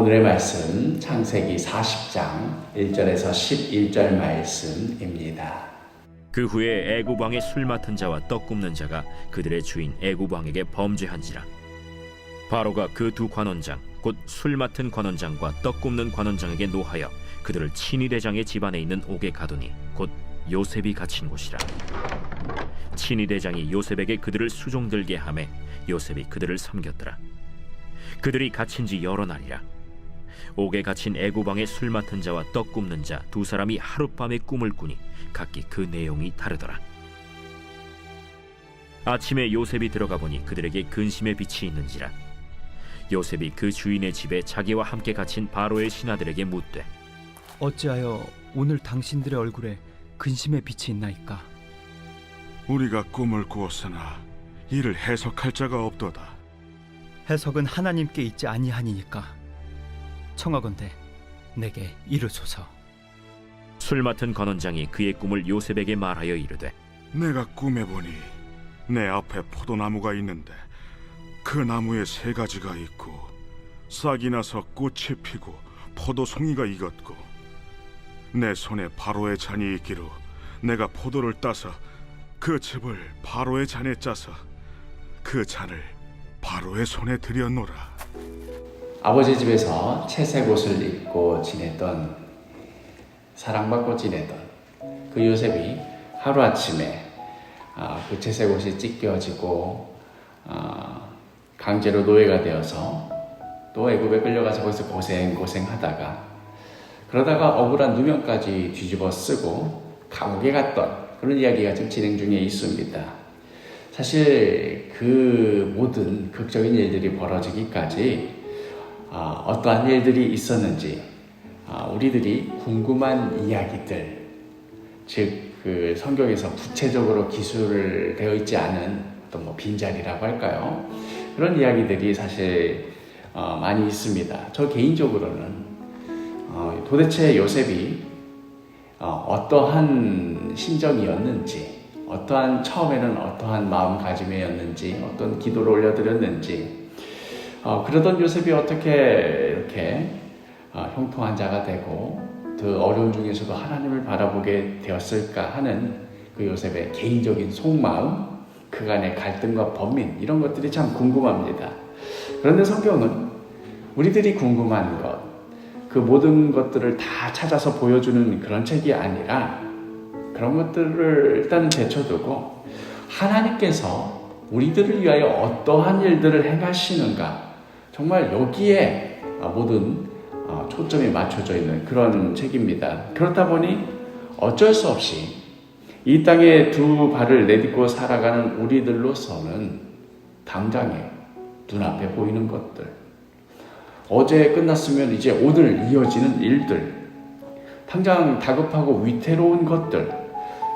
오늘의 말씀 창세기 40장 1절에서 11절 말씀입니다. 그 후에 애굽 왕의 술 맡은 자와 떡 굽는 자가 그들의 주인 애굽 왕에게 범죄한지라. 바로가 그 두 관원장 곧 술 맡은 관원장과 떡 굽는 관원장에게 노하여 그들을 친위 대장의 집안에 있는 옥에 가두니 곧 요셉이 갇힌 곳이라. 친위 대장이 요셉에게 그들을 수종들게 하매 요셉이 그들을 섬겼더라. 그들이 갇힌 지 여러 날이라. 옥에 갇힌 애굽 왕의 술 맡은 자와 떡 굽는 자 두 사람이 하룻밤에 꿈을 꾸니 각기 그 내용이 다르더라. 아침에 요셉이 들어가 보니 그들에게 근심의 빛이 있는지라. 요셉이 그 주인의 집에 자기와 함께 갇힌 바로의 신하들에게 묻되 어찌하여 오늘 당신들의 얼굴에 근심의 빛이 있나이까? 우리가 꿈을 꾸었으나 이를 해석할 자가 없도다. 해석은 하나님께 있지 아니하니까 청하건대 내게 이르소서. 술 맡은 관원장이 그의 꿈을 요셉에게 말하여 이르되 내가 꿈에 보니 내 앞에 포도나무가 있는데 그 나무에 세 가지가 있고 싹이 나서 꽃이 피고 포도송이가 익었고 내 손에 바로의 잔이 있기로 내가 포도를 따서 그 즙을 바로의 잔에 짜서 그 잔을 바로의 손에 들여놓으라. 아버지 집에서 채색 옷을 입고 지냈던, 사랑받고 지내던 그 요셉이 하루아침에 그 채색 옷이 찢겨지고 강제로 노예가 되어서 또 애굽에 끌려가서 거기서 고생하다가 그러다가 억울한 누명까지 뒤집어 쓰고 감옥에 갔던 그런 이야기가 지금 진행 중에 있습니다. 사실 그 모든 극적인 일들이 벌어지기까지 어떠한 일들이 있었는지 우리들이 궁금한 이야기들, 즉 그 성경에서 구체적으로 기술되어 있지 않은 어떤 빈자리라고 할까요? 그런 이야기들이 사실 많이 있습니다. 저 개인적으로는 도대체 요셉이 어떠한 심정이었는지, 어떠한 처음에는 어떠한 마음가짐이었는지, 어떤 기도를 올려드렸는지, 그러던 요셉이 어떻게 이렇게 형통한 자가 되고 그 어려움 중에서도 하나님을 바라보게 되었을까 하는 그 요셉의 개인적인 속마음, 그간의 갈등과 번민, 이런 것들이 참 궁금합니다. 그런데 성경은 우리들이 궁금한 것, 그 모든 것들을 다 찾아서 보여주는 그런 책이 아니라 그런 것들을 일단은 제쳐두고 하나님께서 우리들을 위하여 어떠한 일들을 행하시는가, 정말 여기에 모든 초점이 맞춰져 있는 그런 책입니다. 그렇다 보니 어쩔 수 없이 이 땅에 두 발을 내딛고 살아가는 우리들로서는 당장에 눈앞에 보이는 것들, 어제 끝났으면 이제 오늘 이어지는 일들, 당장 다급하고 위태로운 것들,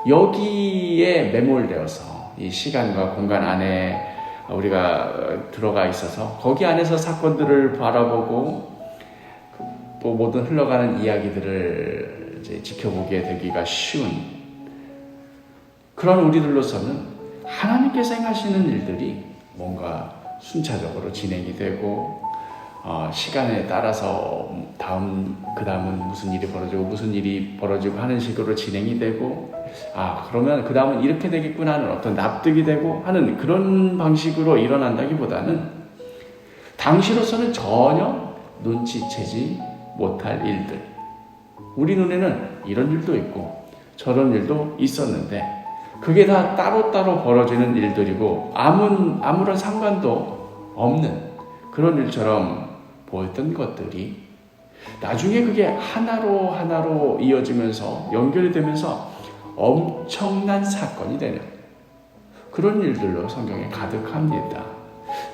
여기에 매몰되어서 이 시간과 공간 안에 우리가 들어가 있어서 거기 안에서 사건들을 바라보고 또 모든 흘러가는 이야기들을 이제 지켜보게 되기가 쉬운 그런 우리들로서는 하나님께서 행하시는 일들이 뭔가 순차적으로 진행이 되고 시간에 따라서 그 다음은 무슨 일이 벌어지고 하는 식으로 진행이 되고 그러면 그 다음은 이렇게 되겠구나 하는 어떤 납득이 되고 하는 그런 방식으로 일어난다기보다는 당시로서는 전혀 눈치채지 못할 일들, 우리 눈에는 이런 일도 있고 저런 일도 있었는데 그게 다 따로따로 벌어지는 일들이고 아무런 상관도 없는 그런 일처럼 보였던 것들이 나중에 그게 하나로 이어지면서 연결이 되면서 엄청난 사건이 되는 그런 일들로 성경에 가득합니다.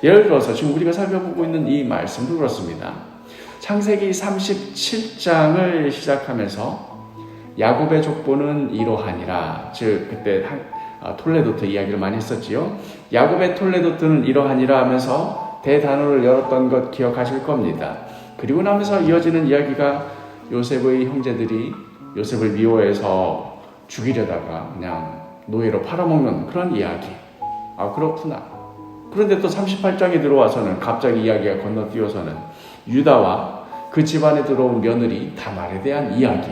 예를 들어서 지금 우리가 살펴보고 있는 이 말씀도 그렇습니다. 창세기 37장을 시작하면서 야곱의 족보는 이러하니라, 즉 그때 톨레도트 이야기를 많이 했었지요. 야곱의 톨레도트는 이러하니라 하면서 대단원을 열었던 것 기억하실 겁니다. 그리고 나면서 이어지는 이야기가 요셉의 형제들이 요셉을 미워해서 죽이려다가 그냥 노예로 팔아먹는 그런 이야기. 그렇구나. 그런데 또 38장에 들어와서는 갑자기 이야기가 건너뛰어서는 유다와 그 집안에 들어온 며느리 다말에 대한 이야기.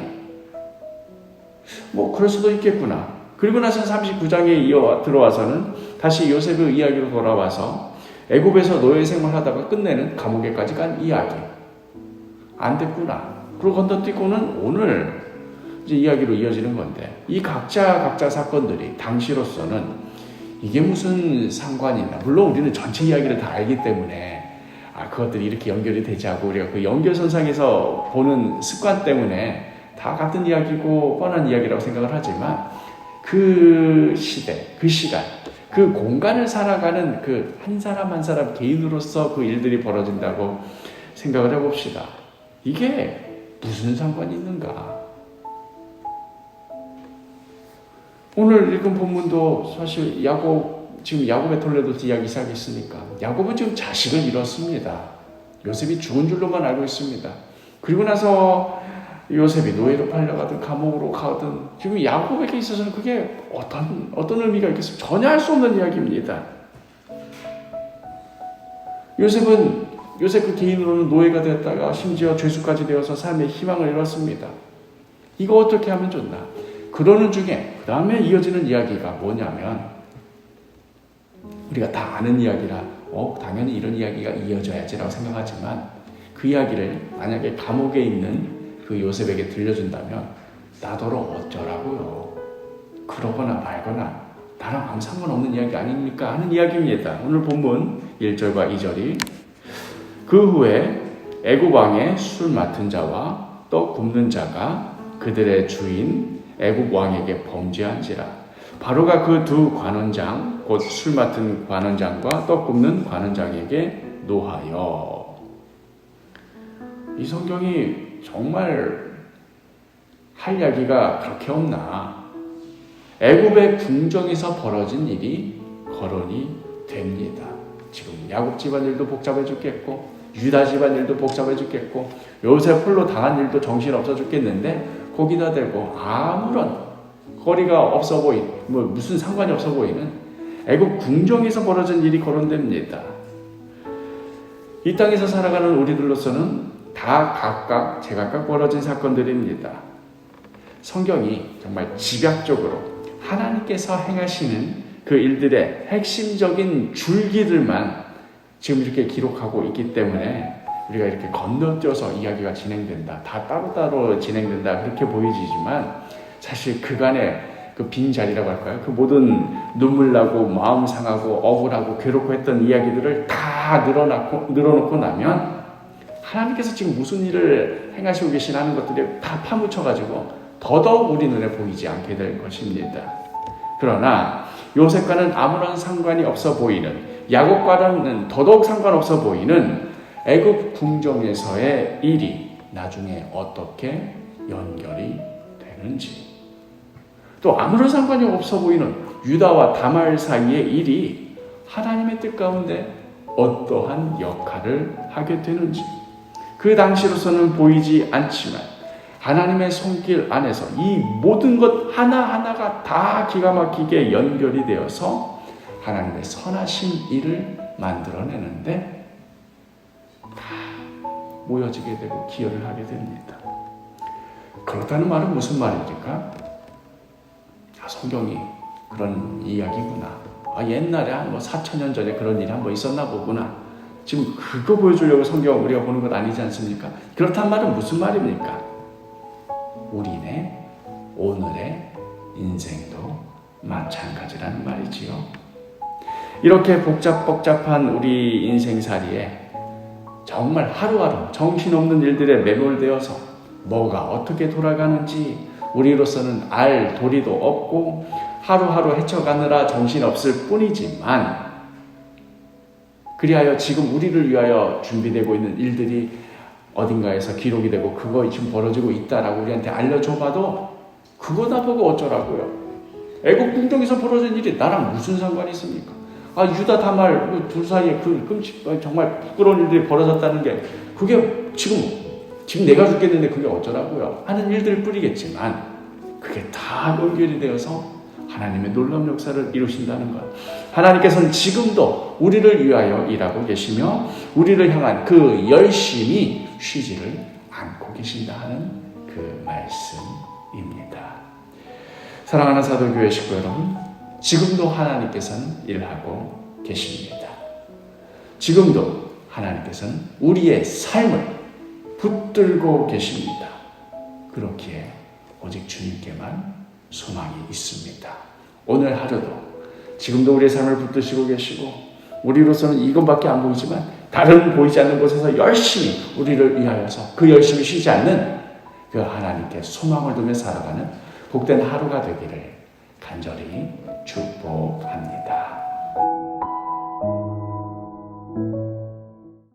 뭐 그럴 수도 있겠구나. 그리고 나서 39장에 들어와서는 다시 요셉의 이야기로 돌아와서 애굽에서 노예 생활하다가 끝내는 감옥에까지 간 이야기. 안 됐구나. 그리고 건너뛰고는 오늘 이제 이야기로 이어지는 건데, 이 각자 사건들이 당시로서는 이게 무슨 상관이 있나. 물론 우리는 전체 이야기를 다 알기 때문에 그것들이 이렇게 연결이 되지 않고 우리가 그 연결선상에서 보는 습관 때문에 다 같은 이야기고 뻔한 이야기라고 생각을 하지만, 그 시대, 그 시간, 그 공간을 살아가는 그 한 사람 한 사람 개인으로서 그 일들이 벌어진다고 생각을 해봅시다. 이게 무슨 상관이 있는가? 오늘 읽은 본문도 사실 지금 야곱의 톨레도스 이야기 시작했으니까 야곱은 지금 자식을 잃었습니다. 요셉이 죽은 줄로만 알고 있습니다. 그리고 나서 요셉이 노예로 팔려가든 감옥으로 가든 지금 야곱에게 있어서는 그게 어떤 의미가 있겠습니까? 전혀 알 수 없는 이야기입니다. 요셉 그 개인으로는 노예가 되었다가 심지어 죄수까지 되어서 삶의 희망을 잃었습니다. 이거 어떻게 하면 좋나? 그러는 중에 그 다음에 이어지는 이야기가 뭐냐면, 우리가 다 아는 이야기라 당연히 이런 이야기가 이어져야지라고 생각하지만, 그 이야기를 만약에 감옥에 있는 그 요셉에게 들려준다면 나더러 어쩌라고요. 그러거나 말거나 나랑 아무 상관없는 이야기 아닙니까? 하는 이야기입니다. 오늘 본문 1절과 2절이 그 후에 애굽 왕의 술 맡은 자와 떡 굽는 자가 그들의 주인 애굽 왕에게 범죄한지라. 바로가 그 두 관원장 곧 술 맡은 관원장과 떡 굽는 관원장에게 노하여. 이 성경이 정말 할 이야기가 그렇게 없나. 애굽의 궁정에서 벌어진 일이 거론이 됩니다. 지금 야곱 집안일도 복잡해 죽겠고 유다 집안일도 복잡해 죽겠고 요셉 홀로 당한 일도 정신없어 죽겠는데, 거기다 대고 아무런 거리가 없어 무슨 상관이 없어 보이는 애굽 궁정에서 벌어진 일이 거론됩니다. 이 땅에서 살아가는 우리들로서는 다 각각 제각각 벌어진 사건들입니다. 성경이 정말 집약적으로 하나님께서 행하시는 그 일들의 핵심적인 줄기들만 지금 이렇게 기록하고 있기 때문에 우리가 이렇게 건너뛰어서 이야기가 진행된다, 다 따로따로 진행된다 그렇게 보이지만, 사실 그간의 그 빈자리라고 할까요? 그 모든 눈물 나고 마음 상하고 억울하고 괴롭고 했던 이야기들을 다 늘어놓고 나면 하나님께서 지금 무슨 일을 행하시고 계시나는 것들이 다 파묻혀가지고 더더욱 우리 눈에 보이지 않게 될 것입니다. 그러나 요셉과는 아무런 상관이 없어 보이는, 야곱과는 더더욱 상관없어 보이는 애굽 궁정에서의 일이 나중에 어떻게 연결이 되는지, 또 아무런 상관이 없어 보이는 유다와 다말 사이의 일이 하나님의 뜻 가운데 어떠한 역할을 하게 되는지, 그 당시로서는 보이지 않지만 하나님의 손길 안에서 이 모든 것 하나하나가 다 기가 막히게 연결이 되어서 하나님의 선하신 일을 만들어내는데 다 모여지게 되고 기여를 하게 됩니다. 그렇다는 말은 무슨 말입니까? 성경이 그런 이야기구나. 옛날에 한 4,000년 전에 그런 일이 한번 있었나 보구나. 지금 그거 보여주려고 성경 우리가 보는 것 아니지 않습니까? 그렇단 말은 무슨 말입니까? 우리네 오늘의 인생도 마찬가지라는 말이지요. 이렇게 복잡한 우리 인생살이에 정말 하루하루 정신없는 일들에 매몰되어서 뭐가 어떻게 돌아가는지 우리로서는 알 도리도 없고 하루하루 헤쳐가느라 정신없을 뿐이지만, 그리하여 지금 우리를 위하여 준비되고 있는 일들이 어딘가에서 기록이 되고 그거 지금 벌어지고 있다라고 우리한테 알려줘봐도 그거다 보고 어쩌라고요. 애국 궁정에서 벌어진 일이 나랑 무슨 상관이 있습니까? 유다 다말 둘 사이에 정말 부끄러운 일들이 벌어졌다는 게 그게 지금 내가 죽겠는데 그게 어쩌라고요 하는 일들일 뿐이겠지만, 그게 다 연결이 되어서 하나님의 놀라운 역사를 이루신다는 것. 하나님께서는 지금도 우리를 위하여 일하고 계시며 우리를 향한 그 열심히 쉬지를 않고 계신다 하는 그 말씀입니다. 사랑하는 사도교회 식구 여러분, 지금도 하나님께서는 일하고 계십니다. 지금도 하나님께서는 우리의 삶을 붙들고 계십니다. 그렇기에 오직 주님께만 소망이 있습니다. 오늘 하루도 지금도 우리의 삶을 붙드시고 계시고 우리로서는 이것밖에 안 보이지만 다른 보이지 않는 곳에서 열심히 우리를 위하여서 그 열심히 쉬지 않는 그 하나님께 소망을 두며 살아가는 복된 하루가 되기를 간절히 축복합니다.